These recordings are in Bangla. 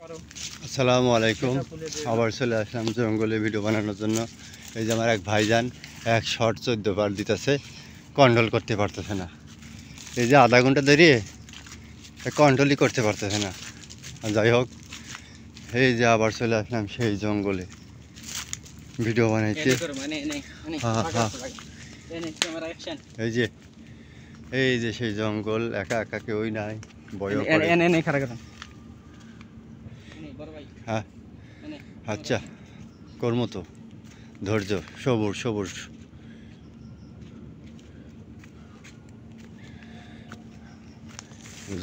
আসসালামু আলাইকুম। আবার চলে আসলাম জঙ্গলে ভিডিও বানানোর জন্য। এই যে আমার এক ভাইজান এক শট 14 বার দিতেছে, কন্ট্রোল করতে পারতেছে না। এই যে আধা ঘন্টা দাঁড়িয়ে কন্ট্রোলই করতে পারতেছে না। যাই হোক, এই যে আবার চলে আসলাম সেই জঙ্গলে ভিডিও বানাইতে। এই যে সেই জঙ্গল, একা একা কেউই নাই, ভয় করে। হ্যাঁ আচ্ছা, করবো তো, ধৈর্য, সবুর সবুর।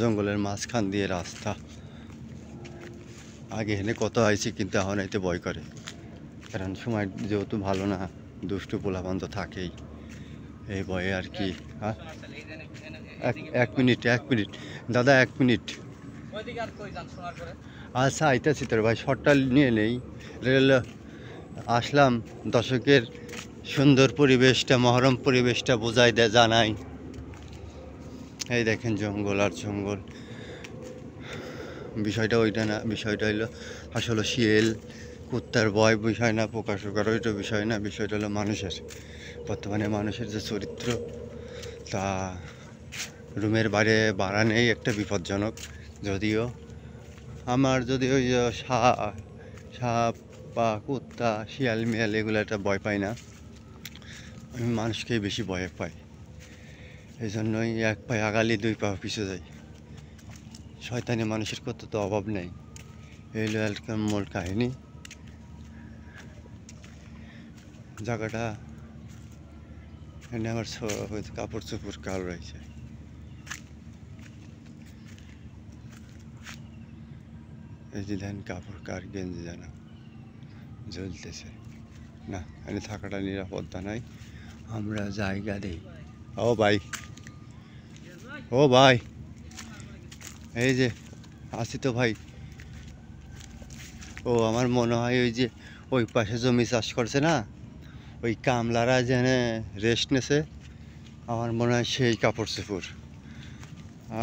জঙ্গলের মাঝখান দিয়ে রাস্তা। আগে এখানে কত আইছি, কিন্তু এখন এতে ভয় করে, কারণ সময় যেহেতু ভালো না, দুষ্টু পোলাপান তো থাকেই, এই ভয়ে আর কি। হ্যাঁ এক মিনিট দাদা, 1 মিনিট। আচ্ছা আইতাছি তোর ভাই, শর্টটা নিয়ে নেই। রেল আসলাম, দর্শকের সুন্দর পরিবেশটা, মনোরম পরিবেশটা বোঝাই দেয়, জানাই। এই দেখেন জঙ্গল আর জঙ্গল। বিষয়টা ওইটা না, বিষয়টা হলো আসলে শিয়াল কুত্তার ভয় বিষয় না, পোকা শোকার ওইটা বিষয় না, বিষয়টা হলো মানুষের, বর্তমানে মানুষের যে চরিত্র, তা রুমের বাইরে বাড়া নেই, একটা বিপজ্জনক। যদিও ওই সাপ বা কুত্তা শিয়াল মিয়াল এগুলো একটা ভয় পাই না, আমি মানুষকেই বেশি ভয় পাই। এই জন্যই 1 পা আগালি 2 পা পিছু যাই। শয়তানি মানুষের কত তো অভাব নেই। এই হলো এলাকার মূল কাহিনী। জায়গাটা এনে আমার কাপড় চোপড় কাল রয়েছে। এই যে ধান কাপড় কার গেঞ্জি জানা জ্বলতেছে না, এখানে থাকাটা নিরাপত্তা নাই, আমরা জায়গা দেই। ও ভাই এই যে আছি তো ভাই। ও আমার মনে হয় ওই যে ওই পাশে জমি চাষ করছে না, ওই কামলারা যেখানে রেস্ট নেছে, আমার মনে হয় সেই কাপড় চোপড়।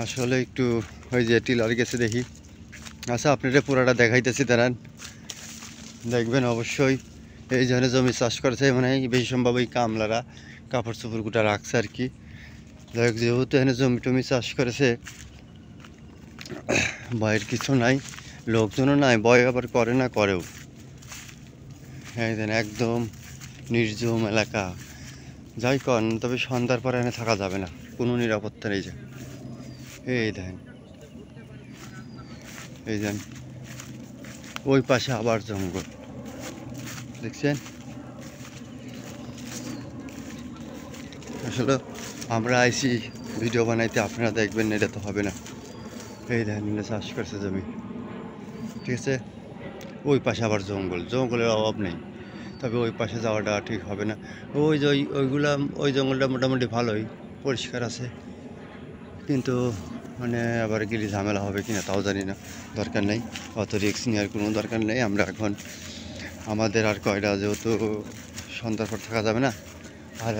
আসলে একটু ওই যে টিলার গেছে দেখি। আচ্ছা আপনারা পুরাটা দেখাইতেছি, দাঁড়ান, দেখবেন অবশ্যই। এই জন্য জমি চাষ করেছে, মানে বেশি সম্ভব ওই কামলারা কাপড় চোপড় গোটা রাখছে আর কি। যাই হোক, যেহেতু এখানে জমি টমি চাষ করেছে, ভয়ের কিছু নাই, লোকজনও নাই, ভয় আবার করে না, করেও। হ্যাঁ দেন একদম নির্জম এলাকা, যাই কন, তবে সন্ধ্যার পরে এখানে থাকা যাবে না, কোনো নিরাপত্তা নেই। যে এই দেন, এই দেন ওই পাশে আবার জঙ্গল, দেখছেন। আসলে আমরা আইছি ভিডিও বানাইতে, আপনারা দেখবেন, এটা তো হবে না। এই দেখেন চাষ করছে জমি, ঠিক আছে। ওই পাশে আবার জঙ্গল, জঙ্গলের অভাব নেই, তবে ওই পাশে যাওয়াটা ঠিক হবে না। ওই যে ওই জঙ্গলটা মোটামুটি ভালোই পরিষ্কার আছে, কিন্তু মানে আবার গেলে ঝামেলা হবে কিনা তাও জানি না, দরকার নেই, অত রিস্ক নেওয়ার কোনো দরকার নেই। আমরা এখন আমাদের আর কয়টা, যেহেতু সন্ধ্যার পর থাকা যাবে না, আর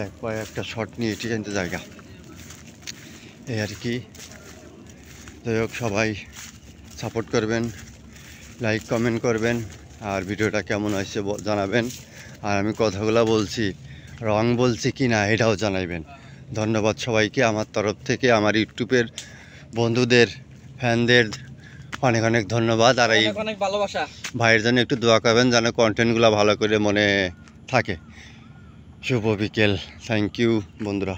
একটা শট নিয়ে এটি জানতে জায়গা, এই আর কি। যাই হোক, সবাই সাপোর্ট করবেন, লাইক কমেন্ট করবেন, আর ভিডিওটা কেমন হয়েছে জানাবেন। আর আমি কথাগুলো বলছি রং বলছি কি না এটাও জানাইবেন। ধন্যবাদ সবাইকে আমার তরফ থেকে, আমার ইউটিউবের বন্ধুদের, ফ্যানদের অনেক অনেক ধন্যবাদ। আর এই অনেক ভালোবাসা, ভাইয়ের জন্য একটু দোয়া করবেন যেন কন্টেন্টগুলো ভালো করে মনে থাকে। শুভ বিকেল, থ্যাংক ইউ বন্ধুরা।